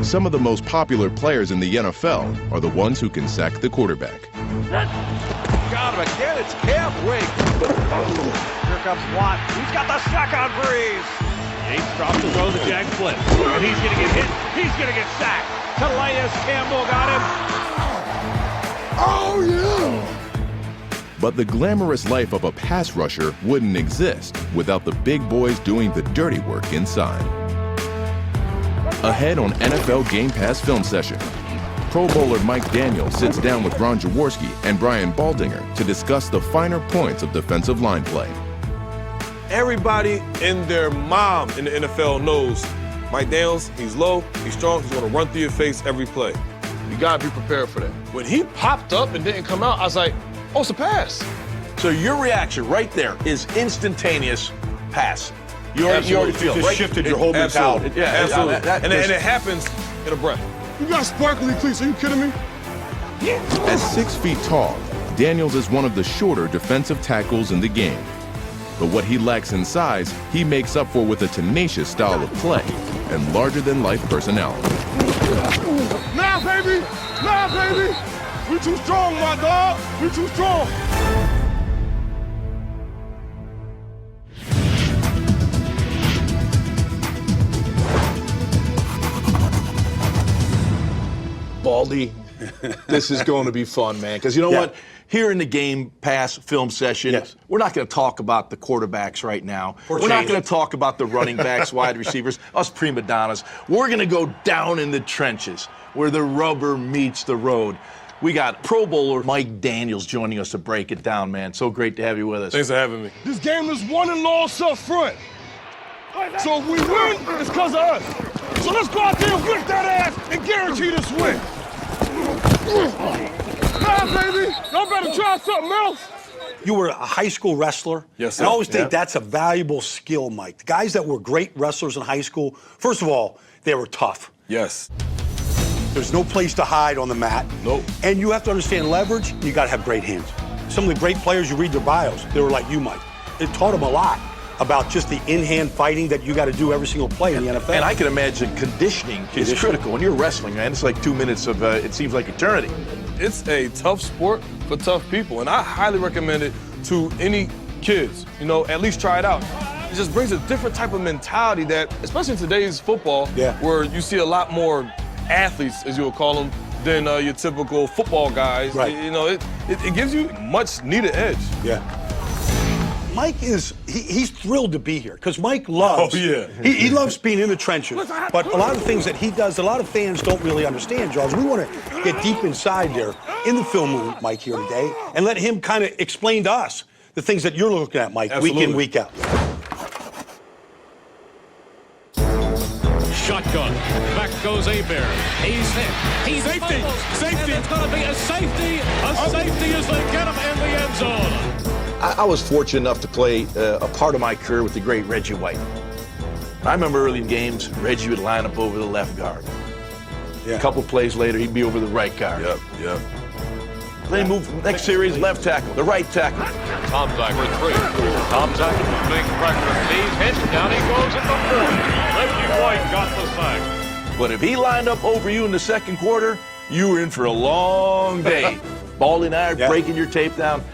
Some of the most popular players in the NFL are the ones who can sack the quarterback. Got him again, it's Cam Wake. Here comes Watt, he's got the sack on Breeze. Yates drops the throw to Jack Flint, and he's gonna get hit, he's gonna get sacked. Calais Campbell got him. Oh yeah! But the glamorous life of a pass rusher wouldn't exist without the big boys doing the dirty work inside. Ahead on NFL Game Pass Film Session, Pro Bowler Mike Daniels sits down with Ron Jaworski and Brian Baldinger to discuss the finer points of defensive line play. Everybody and their mom in the NFL knows Mike Daniels, he's low, he's strong, he's gonna run through your face every play. You gotta be prepared for that. When he popped up and didn't come out, I was like, oh, it's a pass. So your reaction right there is instantaneous pass. You already feel it, right? Shifted your whole mentality. Yeah, absolutely. And it happens in a breath. You got sparkly cleats, are you kidding me? At 6 feet tall, Daniels is one of the shorter defensive tackles in the game. But what he lacks in size, he makes up for with a tenacious style of play and larger-than-life personality. Nah, baby! Nah, baby! We too strong, my dog! We too strong! Baldy, this is going to be fun, man. Because you know what? Here in the Game Pass Film Session, we're not going to talk about the quarterbacks right now. We're not going to talk about the running backs, wide receivers, us prima donnas. We're going to go down in the trenches where the rubber meets the road. We got Pro Bowler Mike Daniels joining us to break it down, man. So great to have you with us. Thanks for having me. This game is won and lost up front. So if we win, it's because of us. So let's go out there and whip that ass and guarantee this win. Nah, baby, y'all better try something else. You were a high school wrestler. Yes, sir. And I always think that's a valuable skill, Mike. The guys that were great wrestlers in high school, first of all, they were tough. Yes. There's no place to hide on the mat. Nope. And you have to understand leverage, you got to have great hands. Some of the great players, you read their bios, they were like you, Mike. It taught them a lot about just the in-hand fighting that you got to do every single play in the NFL. And I can imagine conditioning is critical. When you're wrestling, man, it's like 2 minutes of, it seems like eternity. It's a tough sport for tough people, and I highly recommend it to any kids. You know, at least try it out. It just brings a different type of mentality that, especially in today's football, where you see a lot more athletes, as you would call them, than your typical football guys. Right. You know, it gives you much needed edge. Yeah. Mike is, he's thrilled to be here because Mike loves, he loves being in the trenches. But a lot of the things that he does, a lot of fans don't really understand, Charles. We want to get deep inside there in the film room, Mike, here today, and let him kind of explain to us the things that you're looking at, Mike, week in, week out. Shotgun. Back goes Hebert. He's hit. He's safety. Safety. It's going to be a safety. A safety as they get him in the end zone. I was fortunate enough to play a part of my career with the great Reggie White. I remember early in games, Reggie would line up over the left guard. A couple plays later, he'd be over the right guard. Then he moved next series, left tackle, the right tackle. Tom Zach with 3. Tom Zach with big pressure. He's hit. Down he goes at the 4. Reggie White got the sack. But if he lined up over you in the second quarter, you were in for a long day. Baldy and I are breaking your tape down.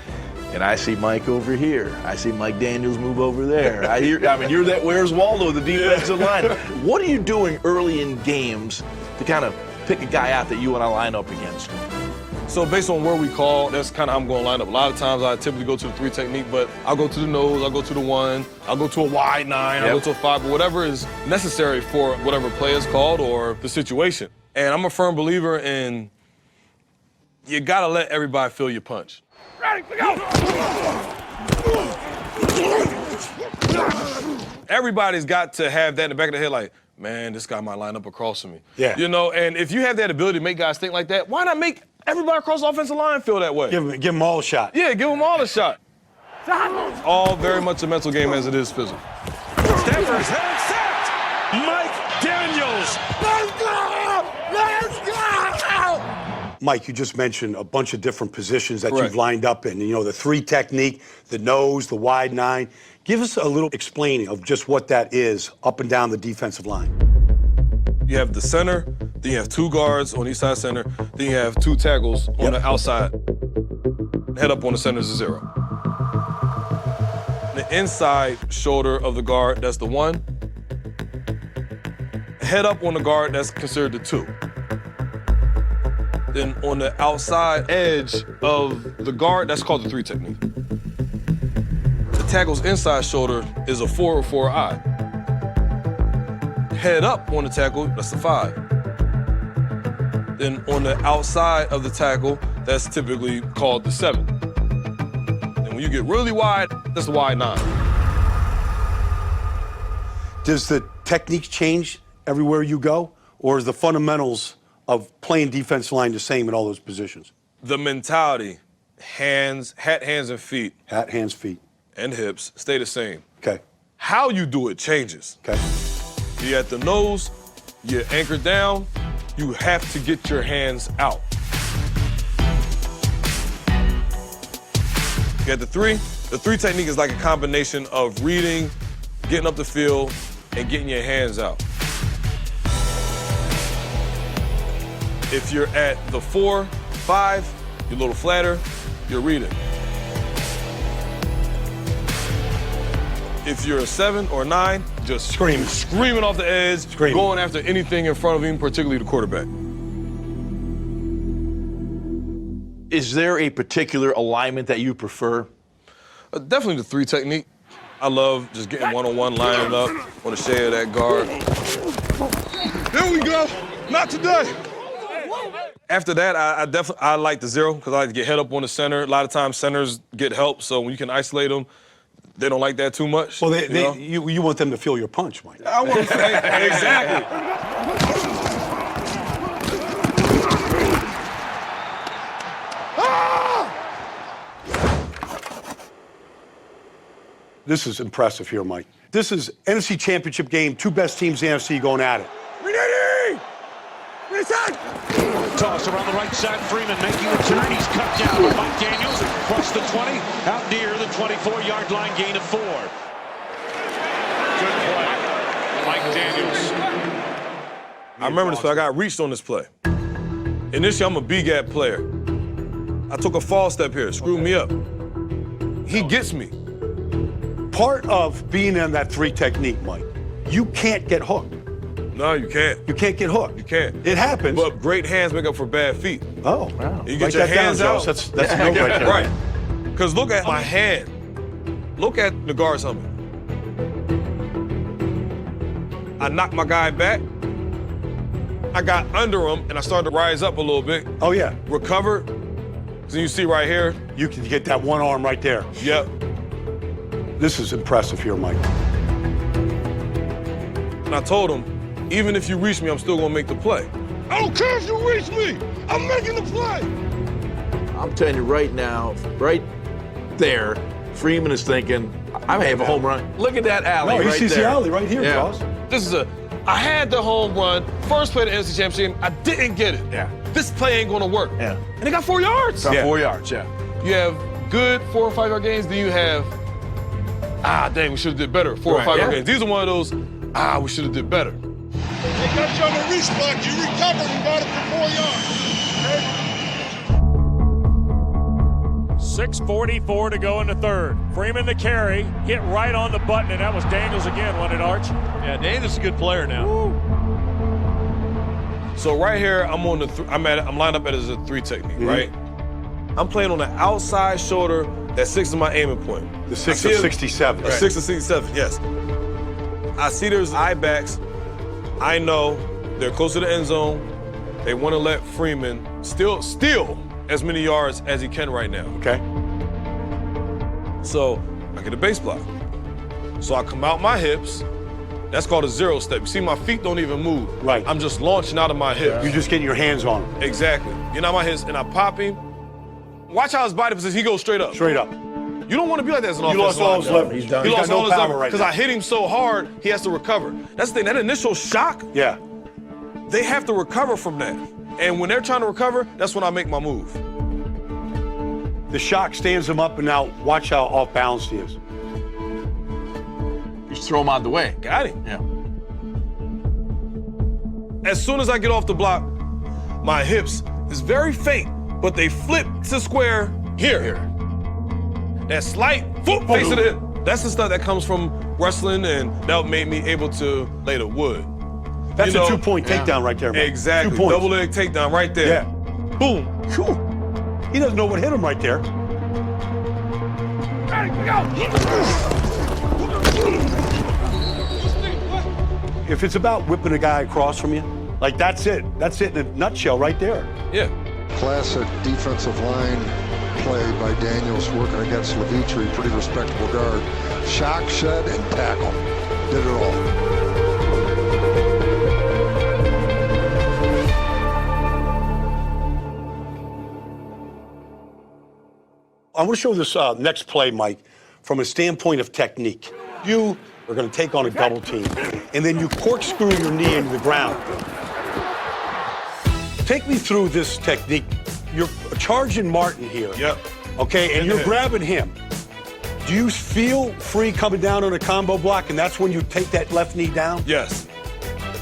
And I see Mike over here. I see Mike Daniels move over there. I mean, you're that Where's Waldo, the defensive line. What are you doing early in games to kind of pick a guy out that you want to line up against? So based on where we call, that's kind of how I'm going to line up. A lot of times I typically go to the 3 technique, but I'll go to the nose, I'll go to the 1, I'll go to a wide 9, I'll go to a 5, but whatever is necessary for whatever play is called or the situation. And I'm a firm believer in you got to let everybody feel your punch. Ready, go! Everybody's got to have that in the back of their head, like, man, this guy might line up across from me. You know, and if you have that ability to make guys think like that, why not make everybody across the offensive line feel that way? Give them all a shot. Yeah, give them all a shot. It's all very much a mental game as it is physical. Stanford's head sacked! Mike Daniels! Let's go! Let's go! Mike, you just mentioned a bunch of different positions that you've lined up in. You know, the 3 technique, the nose, the wide 9. Give us a little explaining of just what that is up and down the defensive line. You have the center, Then you have 2 guards on each side center. Then you have 2 tackles on the outside. Head up on the center is a 0. The inside shoulder of the guard, that's the 1. Head up on the guard, that's considered the 2. Then on the outside edge of the guard, that's called the 3 technique. The tackle's inside shoulder is a 4 or 4-eye. Head up on the tackle, that's the 5. Then on the outside of the tackle, that's typically called the 7. And when you get really wide, that's the wide 9. Does the technique change everywhere you go, or is the fundamentals of playing defense line the same in all those positions? The mentality, hands, hands, and feet. Hat, hands, feet. And hips stay the same. Okay. How you do it changes. Okay. You're at the nose, you're anchored down, you have to get your hands out. You got the 3. The 3 technique is like a combination of reading, getting up the field, and getting your hands out. If you're at the 4, 5, you're a little flatter, you're reading. If you're a 7 or 9, just screaming off the edge, going after anything in front of him, particularly the quarterback. Is there a particular alignment that you prefer? Definitely the 3 technique. I love just getting one-on-one, lining up on the shade of that guard. There we go. Not today. After that, I like the 0 because I like to get head up on the center. A lot of times centers get help, so when you can isolate them, they don't like that too much. Well, you want them to feel your punch, Mike. I want to exactly. This is impressive here, Mike. This is NFC Championship game, 2 best teams in the NFC going at it. Toss around the right side. Freeman making the turn. He's cut down by Mike Daniels across the 20, out near the 24-yard line, gain of 4. Good play, Mike Daniels. I remember this play. I got reached on this play. Initially, I'm a B-gap player. I took a false step here, screwed me up. He gets me. Part of being in that 3 technique, Mike, you can't get hooked. No, you can't. You can't get hooked. You can't. It happens. But great hands make up for bad feet. Oh, wow. You get your hands out. That's a no right there. Right. Because look at my hand. Look at the guard's helmet. I knocked my guy back. I got under him, and I started to rise up a little bit. Oh, yeah. Recovered. So you see right here. You can get that one arm right there. Yep. This is impressive here, Mike. And I told him, even if you reach me, I'm still gonna make the play. I don't care if you reach me. I'm making the play. I'm telling you right now, right there, Freeman is thinking, I may have a home run. Look at that alley No, he right sees there. the alley right here, Charles. This is I had the home run, first play of the NFC Championship, I didn't get it. Yeah. This play ain't gonna work. Yeah. And they got 4 yards. Got 4 yards, yeah. You have good 4 or 5 yard gains, then you have, dang, we should have did better, 4 or 5 yard gains. These are one of those, we should have did better. They got you on the reach block. You recovered and got it for 4 yards. 6:44 to go in the 3rd. Freeman the carry, hit right on the button, and that was Daniels again, wasn't it, Arch? Yeah, Daniels is a good player now. Woo. So right here, I'm on the I'm lined up as a 3 technique, right? I'm playing on the outside shoulder. That 6 is my aiming point. The 6 of 67. A 6 of 67, yes. I see there's eye backs. I know they're close to the end zone. They want to let Freeman steal as many yards as he can right now. Okay. So I get a base block. So I come out my hips. That's called a 0 step. You see, my feet don't even move. Right. I'm just launching out of my hips. You're just getting your hands on him. Exactly. You know, my hips, and I pop him. Watch how his body position, he goes straight up. Straight up. You don't want to be like that as an You offensive lost all his lineman. leverage. He's done. He lost all his power leverage right because now. I hit him so hard, he has to recover. That's the thing, that initial shock, Yeah. they have to recover from that. And when they're trying to recover, that's when I make my move. The shock stands him up, and now watch how off balance he is. Just throw him out of the way. Got him. Yeah. As soon as I get off the block, my hips is very faint, but they flip to square here. That slight face of the hip. That's the stuff that comes from wrestling, and that made me able to lay the wood. That's a 2-point takedown right there, man. Exactly. 2 points. Double leg takedown right there. Yeah. Boom. Whew. He doesn't know what hit him right there. If it's about whipping a guy across from you, like that's it. That's it in a nutshell right there. Yeah. Classic defensive line play by Daniels working against Levitri, pretty respectable guard. Shock, shed, and tackle. Did it all. I want to show this next play, Mike, from a standpoint of technique. You are going to take on a double team, and then you corkscrew your knee into the ground. Take me through this technique. You're charging Martin here. Yep. Okay, and you're grabbing him. Do you feel free coming down on a combo block, and that's when you take that left knee down? Yes.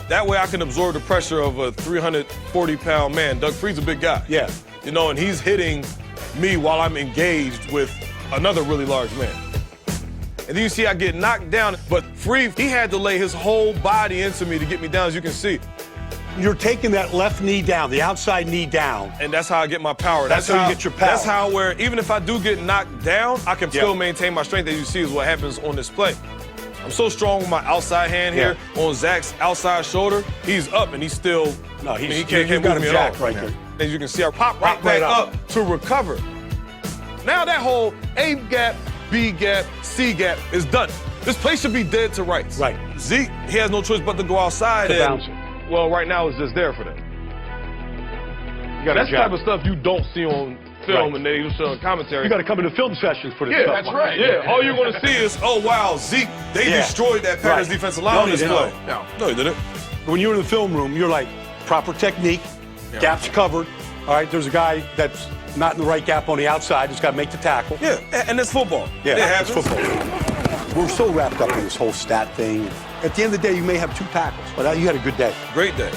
That way I can absorb the pressure of a 340-pound man. Doug Freed's a big guy. Yeah. You know, and he's hitting me while I'm engaged with another really large man. And then you see I get knocked down, but Freed, he had to lay his whole body into me to get me down, as you can see. You're taking that left knee down, the outside knee down. And that's how I get my power. That's how you get your power. That's how where, even if I do get knocked down, I can still maintain my strength, as you see is what happens on this play. I'm so strong with my outside hand here on Zach's outside shoulder. He's up and he's still, no, he can't move me at all. Right there. As you can see, I pop right back up to recover. Now that whole A gap, B gap, C gap is done. This play should be dead to rights. Right. Zeke, he has no choice but to go outside To and bounce it. Well, right now it's just there for them. That's the type of stuff you don't see on film and they just show on commentary. You got to come into film sessions for this stuff. That's right. Yeah, all you're going to see is, oh, wow, Zeke, they destroyed that Packers defensive line on this play. No, he didn't. When you're in the film room, you're like, proper technique, gaps covered. All right, there's a guy that's not in the right gap on the outside, just got to make the tackle. Yeah, and it's football. Yeah, it's football. We're so wrapped up in this whole stat thing. At the end of the day, you may have 2 tackles, but you had a good day. Great day.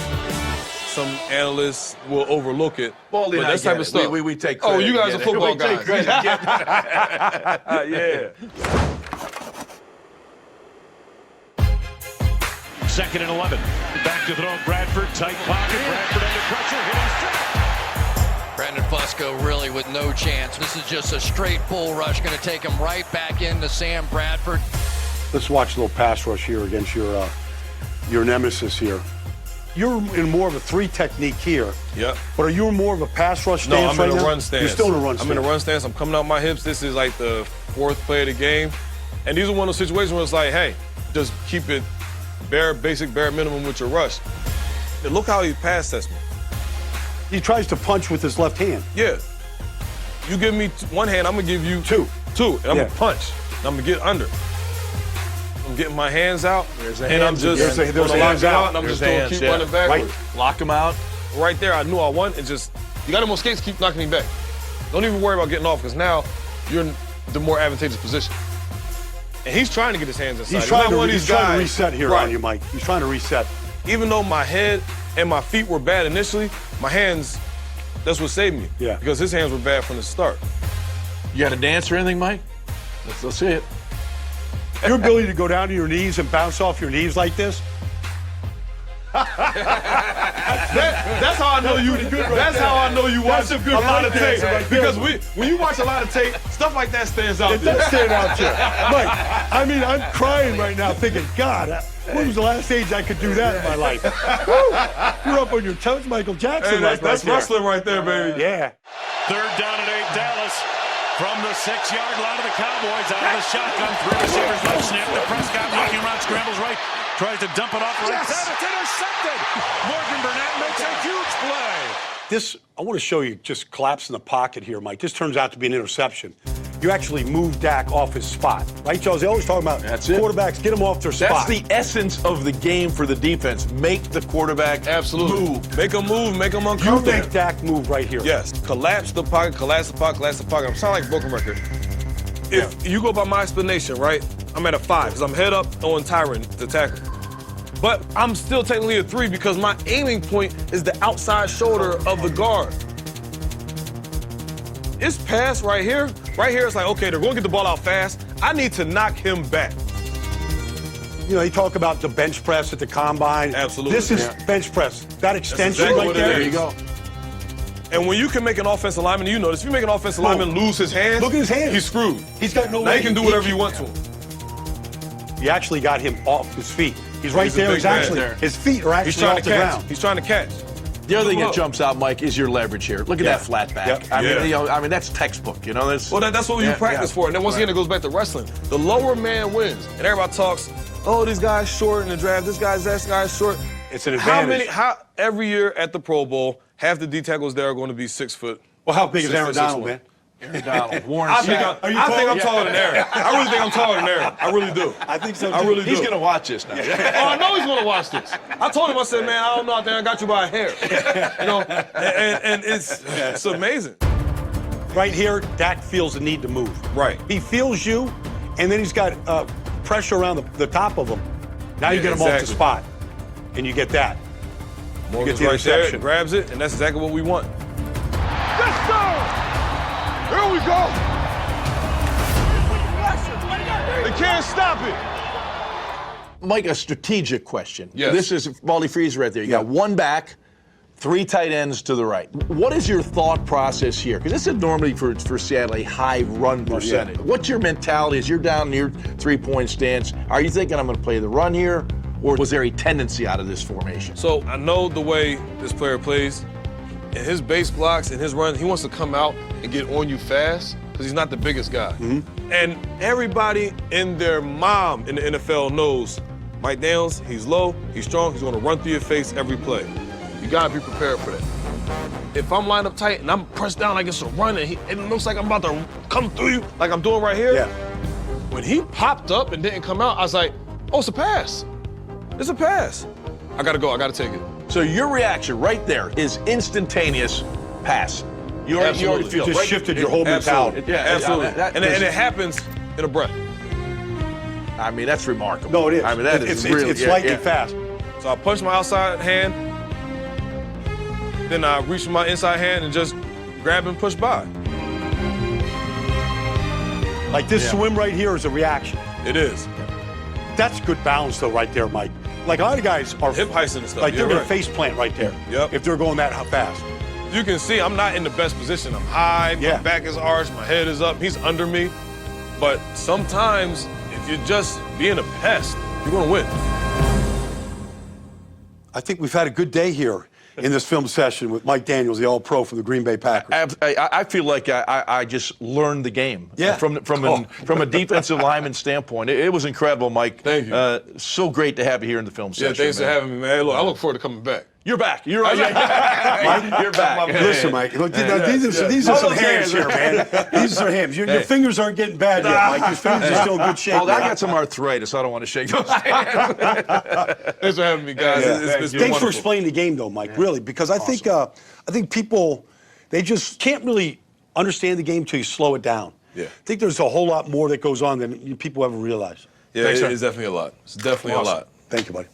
Some analysts will overlook it. But that type of stuff. We take credit. Oh, you guys are football guys. Yeah. 2nd and 11. Back to throw. Bradford, tight pocket. Bradford under pressure. Hitting straight. Brandon Fusco really with no chance. This is just a straight bull rush. Going to take him right back into Sam Bradford. Let's watch a little pass rush here against your nemesis here. You're in more of a 3 technique here. Yep. But are you more of a pass rush stance No, I'm in a now? run stance. You're still in a run stance. I'm in a run stance. I'm coming out my hips. This is like the 4th play of the game. And these are one of those situations where it's like, hey, just keep it bare minimum with your rush. And look how he pass tests me. He tries to punch with his left hand. Yeah. You give me one hand, I'm going to give you 2. And I'm going to punch. And I'm going to get under. I'm getting my hands out, and I'm just there's hands out. And I'm just going to keep running backwards. Right. Lock him out. Right there, I knew I won, and just, you got him on skates, keep knocking him back. Don't even worry about getting off, because now you're in the more advantageous position. And he's trying to get his hands inside. He's trying to reset here on you, Mike. He's trying to reset. Even though my head and my feet were bad initially, my hands, that's what saved me. Yeah. Because his hands were bad from the start. You got a dance or anything, Mike? Let's see it. Your ability to go down to your knees and bounce off your knees like this. That's how I know you. That's how I know you watch a lot of tape. Because when you watch a lot of tape, stuff like that stands out. It does stand out there, Mike. I mean, I'm crying right now, thinking, God, when was the last age I could do that in my life? Woo! You're up on your toes, Michael Jackson. Hey, that's wrestling right there, baby. Yeah. 3rd down and 8, Dallas. From the 6-yard line of the Cowboys, out of the shotgun, 3 receivers left, snap to Prescott, looking around, scrambles right, tries to dump it off right. Yes. It's intercepted. Morgan Burnett makes a huge play. I want to show you just collapse in the pocket here, Mike. This turns out to be an interception. You actually move Dak off his spot, right, Charles? They always talk about quarterbacks, get them off their spot. That's the essence of the game for the defense. Make the quarterback move. Make them move, make them uncomfortable. You make Dak move right here. Yes. Collapse the pocket, collapse the pocket, collapse the pocket. I'm sounding like a broken record. If you go by my explanation, right, I'm at a 5 because I'm head up on Tyron, the tackle. but I'm still technically a 3 because my aiming point is the outside shoulder of the guard. It's pass right here. Right here, it's like, okay, they're going to get the ball out fast. I need to knock him back. You know, you talk about the bench press at the combine. Absolutely. This is bench press. That extension exactly right what it there. is. There you go. And when you can make an offensive lineman, you notice, if you make an offensive lineman lose his hands, look at his hands. He's screwed. He's got no Now way. he can do whatever you want to him. You actually got him off his feet. He's right there. He's actually, his feet are actually He's trying off to the catch. ground. He's trying to catch. The other thing that Look. jumps out, Mike, is your leverage here. Look at that flat back. Yep. I mean, that's textbook. You know, that's Well, that's what you practice for. And then once again, it goes back to wrestling. The lower man wins. And everybody talks, oh, this guy's short in the draft. This guy's short. It's an advantage. Every year at the Pro Bowl, half the D tackles there are going to be 6 foot. Well, how big is 6 Aaron foot, Donald, 6'1". man? Aaron Donald, Warren I think Sapp. I'm taller than Aaron. I really think I'm taller than Aaron. I really do. I think so, too. I really do. He's going to watch this now. Oh, I know he's gonna watch this. I told him, I said, man, I don't know out there, I got you by a hair. You know, and it's amazing. Right here, Dak feels the need to move. Right. He feels you, and then he's got pressure around the top of him. Now you get him off the exactly. spot, and you get that. Morgan's the right there, interception. grabs it, and that's exactly what we want. Let's go! Here we go! They can't stop it. Mike, a strategic question. Yes. This is Baldy Freeze right there. You got one back, 3 tight ends to the right. What is your thought process here? Because this is normally for Seattle a high run percentage. What's your mentality as you're down near 3-point stance? Are you thinking I'm going to play the run here, or was there a tendency out of this formation? So I know the way this player plays. In his base blocks and his run, he wants to come out and get on you fast because he's not the biggest guy. And everybody in their mom in the NFL knows Mike Daniels, he's low, he's strong, he's going to run through your face every play. You got to be prepared for that. If I'm lined up tight and I'm pressed down like it's a run and it looks like I'm about to come through you like I'm doing right here, when he popped up and didn't come out, I was like, oh, it's a pass. It's a pass. I got to go. I got to take it. So your reaction right there is instantaneous pass. You already feel Just it, right? shifted your whole mentality. Yeah, absolutely. And it happens in a breath. I mean, that's remarkable. No, it is. I mean, that is really It's lightning fast. So I punch my outside hand, then I reach with my inside hand and just grab and push by. Like this swim right here is a reaction. It is. That's good balance, though, right there, Mike. Like a lot of guys are Hip heisting and stuff. like they're You're gonna right. face plant right there. Yep. If they're going that fast. You can see I'm not in the best position. I'm high, my Yeah. back is arched, my head is up, he's under me. But sometimes, if you're just being a pest, you're gonna win. I think we've had a good day here in this film session with Mike Daniels, the All-Pro from the Green Bay Packers. I feel like I just learned the game. Yeah. From a defensive lineman standpoint. It was incredible, Mike. Thank you. So great to have you here in the film Yeah, session. thanks for having me, man. Look, I look forward to coming back. You're back. You're right. Mike, you're back. Listen, Mike, look, these are some hams here, man. These are hams. Your fingers aren't getting bad yet, Mike. Your fingers are still in good shape. Well, I man. got some arthritis, so I don't want to shake those hands. Thanks for having me, guys. It's been Thanks for wonderful. explaining the game, though, Mike. Really, because I think people they just can't really understand the game till you slow it down. Yeah. I think there's a whole lot more that goes on than people ever realize. Yeah, Thanks, sir. it's definitely a lot. It's definitely a lot. Thank you, buddy.